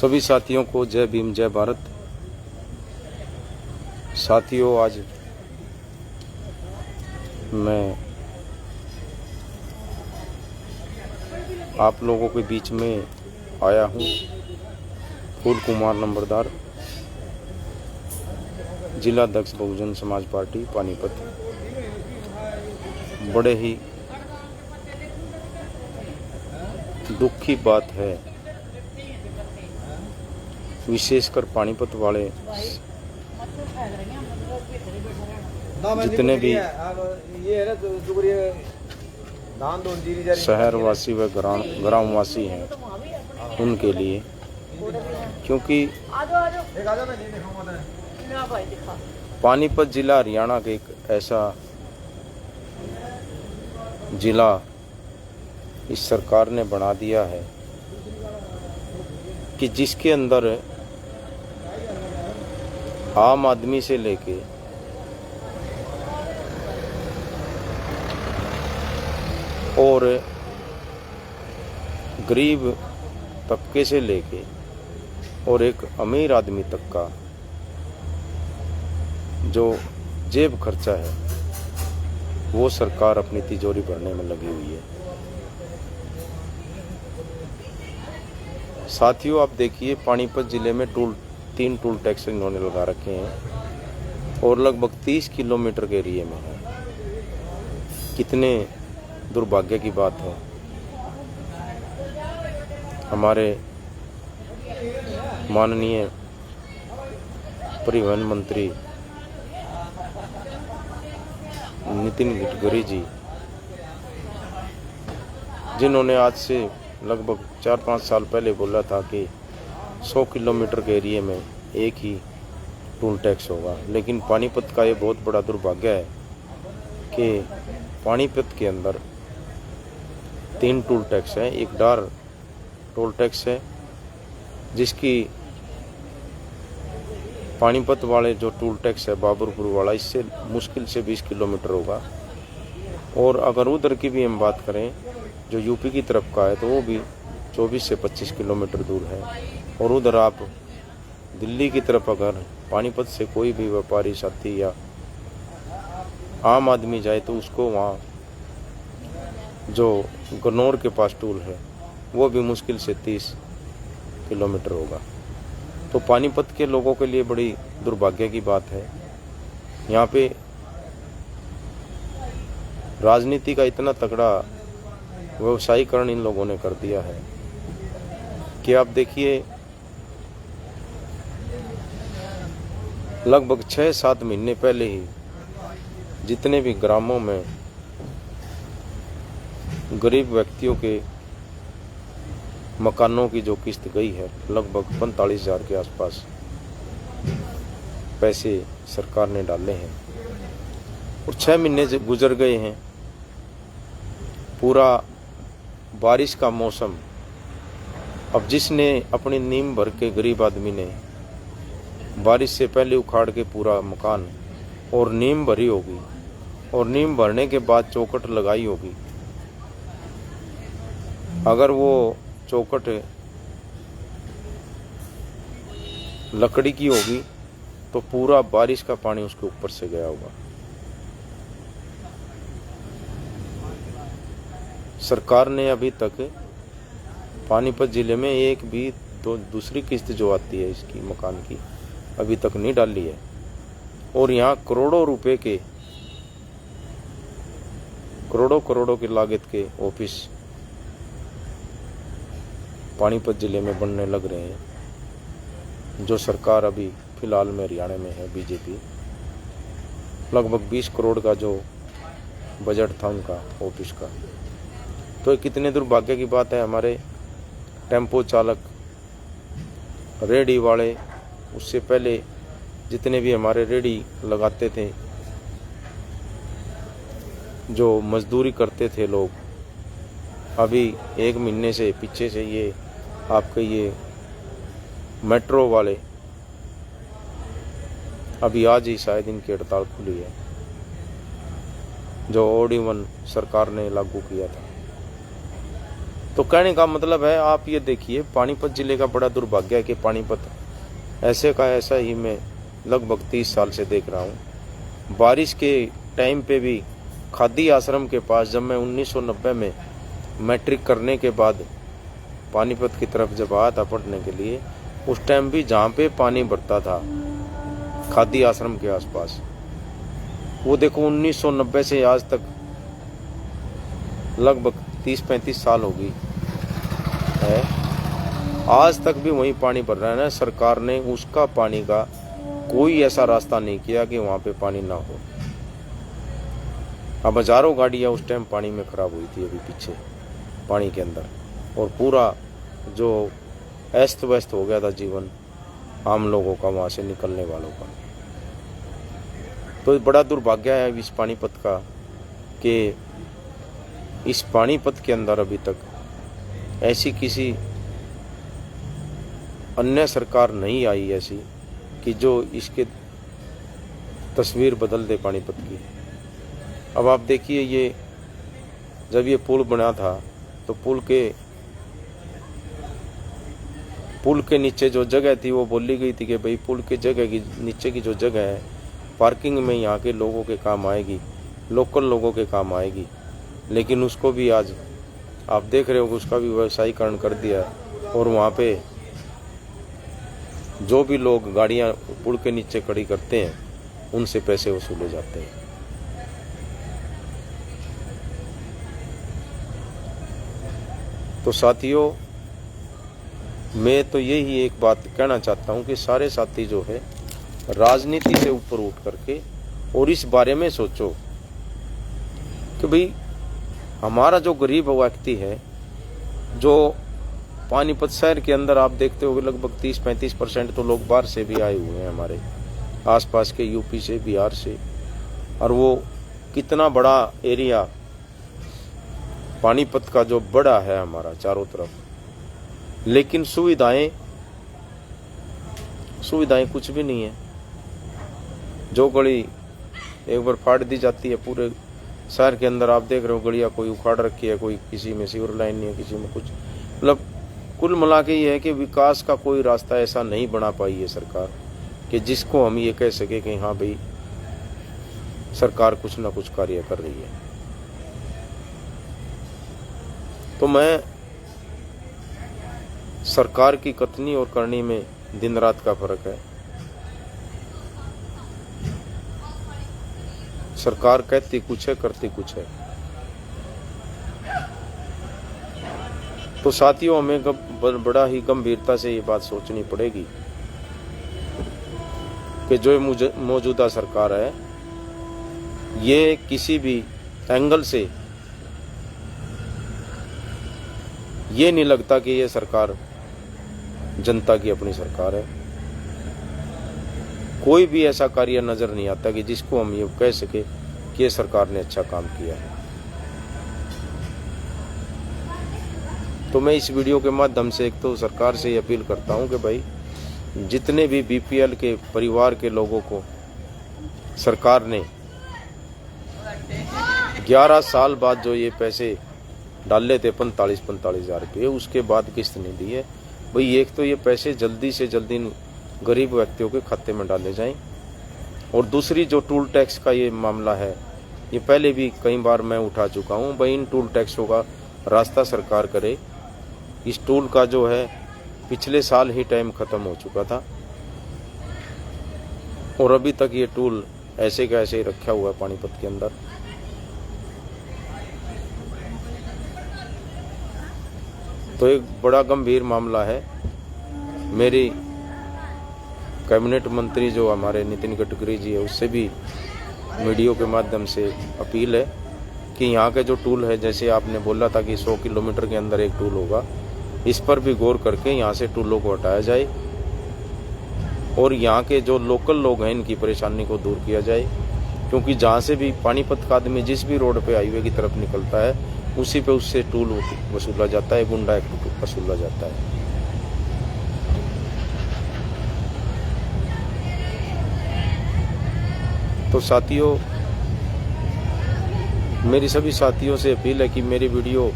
सभी साथियों को जय भीम जय भारत। साथियों, आज मैं आप लोगों के बीच में आया हूँ। फूल कुमार नंबरदार, जिला अध्यक्ष बहुजन समाज पार्टी पानीपत। बड़े ही दुख की बात है, विशेषकर पानीपत वाले जितने भी शहरवासी व ग्रामवासी हैं उनके लिए, क्योंकि पानीपत जिला हरियाणा का एक ऐसा जिला इस सरकार ने बना दिया है कि जिसके अंदर आम आदमी से लेके और गरीब तबके से लेके और एक अमीर आदमी तक का जो जेब खर्चा है वो सरकार अपनी तिजोरी भरने में लगी हुई है। साथियों, आप देखिए, पानीपत जिले में तीन टोल टैक्स इन्होंने लगा रखे हैं और लगभग 30 किलोमीटर के एरिए में है। कितने दुर्भाग्य की बात है। हमारे माननीय परिवहन मंत्री नितिन गडकरी जी, जिन्होंने आज से लगभग 4-5 साल पहले बोला था कि 100 किलोमीटर के एरिए में एक ही टोल टैक्स होगा, लेकिन पानीपत का ये बहुत बड़ा दुर्भाग्य है कि पानीपत के अंदर 3 टोल टैक्स हैं। एक डार टोल टैक्स है जिसकी पानीपत वाले जो टोल टैक्स है बाबरपुर वाला, इससे मुश्किल से 20 किलोमीटर होगा। और अगर उधर की भी हम बात करें जो यूपी की तरफ का है तो वो भी 24 से 25 किलोमीटर दूर है। और उधर आप दिल्ली की तरफ अगर पानीपत से कोई भी व्यापारी साथी या आम आदमी जाए तो उसको वहाँ जो गन्नौर के पास टोल है वो भी मुश्किल से 30 किलोमीटर होगा। तो पानीपत के लोगों के लिए बड़ी दुर्भाग्य की बात है। यहाँ पे राजनीति का इतना तगड़ा व्यवसायीकरण इन लोगों ने कर दिया है कि आप देखिए, लगभग 6-7 महीने पहले ही जितने भी ग्रामों में गरीब व्यक्तियों के मकानों की जो किस्त गई है, लगभग 45,000 के आसपास पैसे सरकार ने डाले हैं। और 6 महीने से गुजर गए हैं, पूरा बारिश का मौसम। अब जिसने अपनी नींव भर के गरीब आदमी ने बारिश से पहले उखाड़ के पूरा मकान और नींव भरी होगी और नींव भरने के बाद चौखट लगाई होगी, अगर वो चौखट लकड़ी की होगी तो पूरा बारिश का पानी उसके ऊपर से गया होगा। सरकार ने अभी तक पानीपत जिले में एक भी तो दूसरी किस्त जो आती है इसकी मकान की अभी तक नहीं डाली है। और यहाँ करोड़ों की लागत के ऑफिस पानीपत जिले में बनने लग रहे हैं। जो सरकार अभी फिलहाल में हरियाणा में है बीजेपी, लगभग 20 करोड़ का जो बजट था उनका ऑफिस का। तो कितने दुर्भाग्य की बात है। हमारे टेम्पो चालक, रेडी वाले, उससे पहले जितने भी हमारे रेडी लगाते थे, जो मजदूरी करते थे लोग, अभी 1 महीने से पीछे से ये आपके ये मेट्रो वाले, अभी आज ही शायद इनकी हड़ताल खुली है, जो OD1 सरकार ने लागू किया था। तो कहने का मतलब है, आप ये देखिए, पानीपत जिले का बड़ा दुर्भाग्य है कि पानीपत ऐसे का ऐसा ही मैं लगभग 30 साल से देख रहा हूँ। बारिश के टाइम पे भी खादी आश्रम के पास, जब मैं 1990 में मैट्रिक करने के बाद पानीपत की तरफ जब आया था पढ़ने के लिए, उस टाइम भी जहाँ पे पानी भरता था खादी आश्रम के आसपास, वो देखो 1990 से आज तक लगभग 30-35 साल हो गई है, आज तक भी वहीं पानी भर रहा है ना। सरकार ने उसका पानी का कोई ऐसा रास्ता नहीं किया कि वहाँ पे पानी ना हो। अब हजारों गाड़ियाँ उस टाइम पानी में खराब हुई थी अभी पीछे पानी के अंदर, और पूरा जो अस्त व्यस्त हो गया था जीवन आम लोगों का, वहाँ से निकलने वालों का। तो बड़ा दुर्भाग्य है इस पानीपत का कि इस पानीपत के अंदर अभी तक ऐसी किसी अन्य सरकार नहीं आई ऐसी कि जो इसके तस्वीर बदल दे पानीपत की। अब आप देखिए, ये जब ये पुल बना था तो पुल के नीचे जो जगह थी वो बोली गई थी कि भाई पुल के जगह की नीचे की जो जगह है पार्किंग में यहाँ के लोगों के काम आएगी, लोकल लोगों के काम आएगी। लेकिन उसको भी आज आप देख रहे हो, उसका भी व्यवसायीकरण कर दिया, और वहाँ पे जो भी लोग गाड़ियाँ पुल के नीचे खड़ी करते हैं उनसे पैसे वसूले जाते हैं। तो साथियों, मैं तो यही एक बात कहना चाहता हूँ कि सारे साथी जो है राजनीति से ऊपर उठ करके और इस बारे में सोचो कि भाई हमारा जो गरीब व्यक्ति है, जो पानीपत शहर के अंदर आप देखते हो लगभग 30-35% तो लोग बाहर से भी आए हुए हैं, हमारे आसपास के यूपी से, बिहार से, और वो कितना बड़ा एरिया पानीपत का जो बड़ा है हमारा चारों तरफ, लेकिन सुविधाएं कुछ भी नहीं है। जो गली एक बार फाड़ दी जाती है, पूरे शहर के अंदर आप देख रहे हो गलियां कोई उखाड़ रखी है, कोई किसी में सीवर लाइन नहीं है, किसी में कुछ, मतलब कुल मिला के ये है कि विकास का कोई रास्ता ऐसा नहीं बना पाई है सरकार कि जिसको हम ये कह सके कि हाँ भाई सरकार कुछ ना कुछ कार्य कर रही है। तो मैं सरकार की कथनी और करनी में दिन रात का फर्क है। सरकार कहती कुछ है, करती कुछ है। तो साथियों, हमें बड़ा ही गंभीरता से ये बात सोचनी पड़ेगी कि जो मौजूदा सरकार है, ये किसी भी एंगल से ये नहीं लगता कि ये सरकार जनता की अपनी सरकार है। कोई भी ऐसा कार्य नजर नहीं आता कि जिसको हम ये कह सके कि ये सरकार ने अच्छा काम किया है। तो मैं इस वीडियो के माध्यम से एक तो सरकार से अपील करता हूं कि भाई जितने भी बीपीएल के परिवार के लोगों को सरकार ने 11 साल बाद जो ये पैसे डाले थे 45 हज़ार रुपये, उसके बाद किस्त नहीं दी है। भाई एक तो ये पैसे जल्दी से जल्दी गरीब व्यक्तियों के खाते में डाले जाएं, और दूसरी जो टूल टैक्स का ये मामला है, ये पहले भी कई बार मैं उठा चुका हूँ। भाई इन टूल टैक्सों का रास्ता सरकार करे। इस टूल का जो है पिछले साल ही टाइम खत्म हो चुका था और अभी तक ये टूल ऐसे का ऐसे ही रखा हुआ है पानीपत के अंदर। तो एक बड़ा गंभीर मामला है। मेरी कैबिनेट मंत्री जो हमारे नितिन गडकरी जी है, उससे भी वीडियो के माध्यम से अपील है कि यहाँ के जो टूल है, जैसे आपने बोला था कि 100 किलोमीटर के अंदर एक टूल होगा, इस पर भी गौर करके यहाँ से टूलों को हटाया जाए और यहाँ के जो लोकल लोग हैं इनकी परेशानी को दूर किया जाए। क्योंकि जहाँ से भी पानीपत का आदमी जिस भी रोड पे हाईवे की तरफ निकलता है, उसी पे उससे टूल वसूला जाता है, गुंडा एक्ट वसूला जाता है। तो साथियों, मेरी सभी साथियों से अपील है कि मेरी वीडियो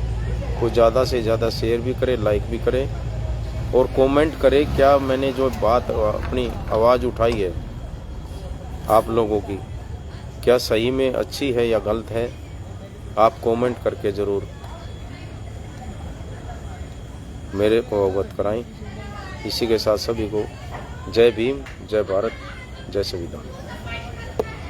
इसको ज़्यादा से ज़्यादा शेयर भी करें, लाइक भी करें और कमेंट करें क्या मैंने जो बात अपनी आवाज़ उठाई है आप लोगों की क्या सही में अच्छी है या गलत है। आप कमेंट करके ज़रूर मेरे को अवगत कराएं। इसी के साथ सभी को जय भीम, जय भारत, जय संविधान।